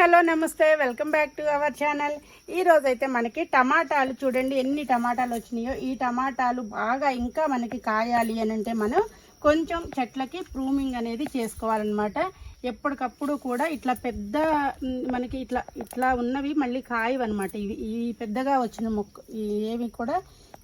Hello నమస్తే, welcome back to our channel. ఈ రోజు అయితే మనకి టమాటాలు చూడండి ఎన్ని టమాటాలు వచ్చినాయో. ఈ టమాటాలు బాగా ఇంకా మనకి కాయాలి అని అంటే మనం కొంచెం చెట్లకి ప్రూమింగ్ అనేది చేసుకోవాలన్నమాట. ఎప్పటికప్పుడు కూడా ఇట్లా పెద్ద మనకి ఇట్లా ఇట్లా ఉన్నవి మళ్ళీ కాయవన్నమాట. ఇవి ఈ పెద్దగా వచ్చిన మొక్క ఏవి కూడా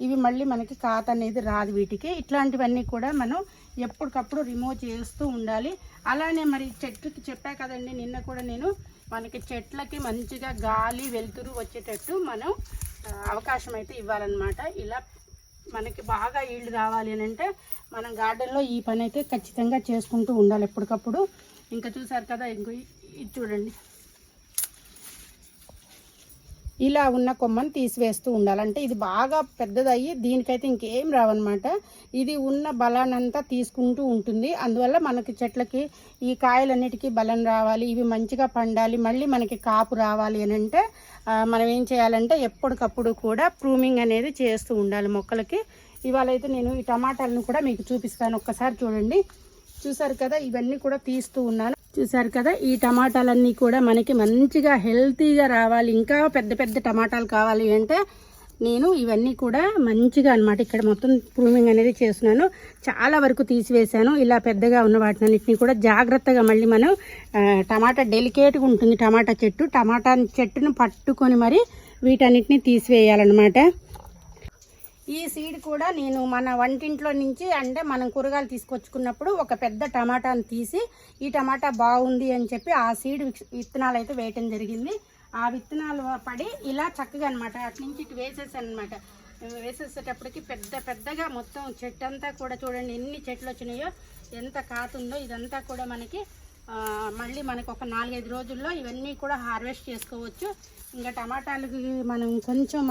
ఇవి మళ్ళీ మనకి కాత అనేది రాదు. వీటికి ఇట్లాంటివన్నీ కూడా మనం ఎప్పటికప్పుడు రిమూవ్ చేస్తూ ఉండాలి. అలానే మరి చెట్టుకి చెప్పా కదండి నిన్న కూడా నేను, మనకి చెట్లకి మంచిగా గాలి వెలుతురు వచ్చేటట్టు మనం అవకాశం అయితే ఇవ్వాలన్నమాట. ఇలా మనకి బాగా ఈల్డ్ రావాలి అని అంటే మనం గార్డెన్లో ఈ పని అయితే ఖచ్చితంగా చేసుకుంటూ ఉండాలి ఎప్పటికప్పుడు. ఇంకా చూసారు కదా, ఇంకో ఇది చూడండి, ఇలా ఉన్న కొమ్మని తీసివేస్తూ ఉండాలంటే ఇది బాగా పెద్దదయ్యి దీనికైతే ఇంకేం రావన్నమాట. ఇది ఉన్న బలాన్నంతా తీసుకుంటూ ఉంటుంది. అందువల్ల మనకి చెట్లకి ఈ కాయలన్నిటికీ బలం రావాలి, ఇవి మంచిగా పండాలి, మళ్ళీ మనకి కాపు రావాలి అని అంటే మనం ఏం చేయాలంటే ఎప్పటికప్పుడు కూడా ప్రూమింగ్ అనేది చేస్తూ ఉండాలి మొక్కలకి. ఇవాళ అయితే నేను ఈ టమాటాలను కూడా మీకు చూపిస్తాను. ఒక్కసారి చూడండి. చూసారు కదా, ఇవన్నీ కూడా తీస్తూ ఉన్నాను. చూసారు కదా, ఈ టమాటాలన్నీ కూడా మనకి మంచిగా హెల్తీగా రావాలి, ఇంకా పెద్ద పెద్ద టమాటాలు కావాలి అంటే నేను ఇవన్నీ కూడా మంచిగా అన్నమాట ఇక్కడ మొత్తం ప్రూమింగ్ అనేది చేస్తున్నాను. చాలా వరకు తీసివేశాను. ఇలా పెద్దగా ఉన్న వాటినన్నింటినీ కూడా జాగ్రత్తగా మళ్ళీ మనం టమాటా డెలికేట్గా ఉంటుంది టమాటా చెట్టును పట్టుకొని మరి వీటన్నిటిని తీసివేయాలన్నమాట. ఈ సీడ్ కూడా నేను మన వంటింట్లో నుంచి అంటే మనం కూరగాయలు తీసుకొచ్చుకున్నప్పుడు ఒక పెద్ద టమాటాను తీసి ఈ టమాటా బాగుంది అని చెప్పి ఆ సీడ్ విత్తనాలు అయితే వేయటం జరిగింది. ఆ విత్తనాలు పడి ఇలా చక్కగా అనమాట అటు నుంచి ఇటు వేసేసాను అనమాట. వేసేసేటప్పటికి పెద్దగా మొత్తం చెట్టు అంతా కూడా చూడండి ఎన్ని చెట్లు వచ్చినాయో, ఎంత కాతుందో. ఇదంతా కూడా మనకి మళ్ళీ మనకు ఒక 4-5 రోజుల్లో ఇవన్నీ కూడా హార్వెస్ట్ చేసుకోవచ్చు. ఇంకా టమాటాలకి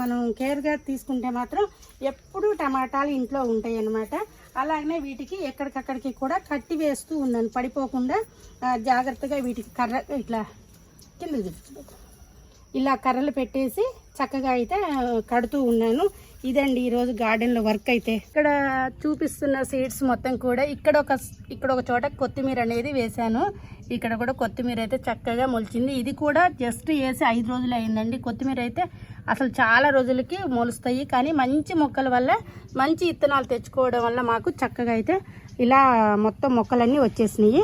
మనం కేర్గా తీసుకుంటే మాత్రం ఎప్పుడూ టమాటాలు ఇంట్లో ఉంటాయి అన్నమాట. అలాగనే వీటికి ఎక్కడికక్కడికి కూడా కట్టి వేస్తూ ఉన్నాను, పడిపోకుండా జాగ్రత్తగా వీటికి కర్ర ఇట్లా కింద ఇలా కర్రలు పెట్టేసి చక్కగా అయితే కడుతూ ఉన్నాను. ఇదండి ఈరోజు గార్డెన్లో వర్క్. అయితే ఇక్కడ చూపిస్తున్న సీడ్స్ మొత్తం కూడా ఇక్కడ ఒక చోట కొత్తిమీర అనేది వేశాను. ఇక్కడ కూడా కొత్తిమీర అయితే చక్కగా మొలిచింది. ఇది కూడా జస్ట్ వేసి 5 రోజులు అయిందండి. కొత్తిమీర అయితే అసలు చాలా రోజులకి మొలుస్తాయి, కానీ మంచి మొక్కల వల్ల మంచి విత్తనాలు తెచ్చుకోవడం వల్ల మాకు చక్కగా అయితే ఇలా మొత్తం మొక్కలన్నీ వచ్చేసినాయి.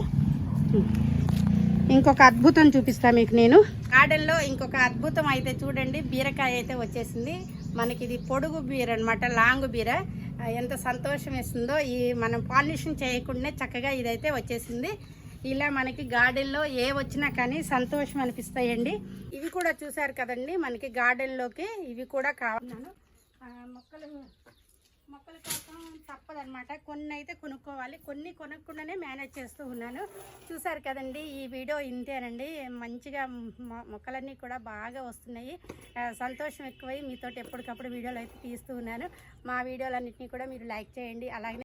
ఇంకొక అద్భుతం చూపిస్తా మీకు నేను గార్డెన్లో. ఇంకొక అద్భుతం అయితే చూడండి, బీరకాయ అయితే వచ్చేసింది మనకి. ఇది పొడుగు బీర అనమాట, లాంగ్ బీర. ఎంత సంతోషం వేస్తుందో. ఈ మనం పాలినేషన్ చేయకుండానే చక్కగా ఇదైతే వచ్చేసింది. ఇలా మనకి గార్డెన్లో ఏ వచ్చినా కానీ సంతోషం అనిపిస్తాయండి. ఇవి కూడా చూసారు కదండి, మనకి గార్డెన్లోకి ఇవి కూడా కావాలను. మొక్కల కోసం తప్పదనమాట, కొన్ని అయితే కొనుక్కోవాలి, కొన్ని కొనుక్కుండానే మేనేజ్ చేస్తూ ఉన్నాను. చూసారు కదండి, ఈ వీడియో ఇంతేనండి. మంచిగా మొక్కలన్నీ కూడా బాగా వస్తున్నాయి. సంతోషం ఎక్కువై మీతో ఎప్పటికప్పుడు వీడియోలు అయితే తీస్తూ ఉన్నాను. మా వీడియోలన్నింటినీ కూడా మీరు లైక్ చేయండి. అలాగే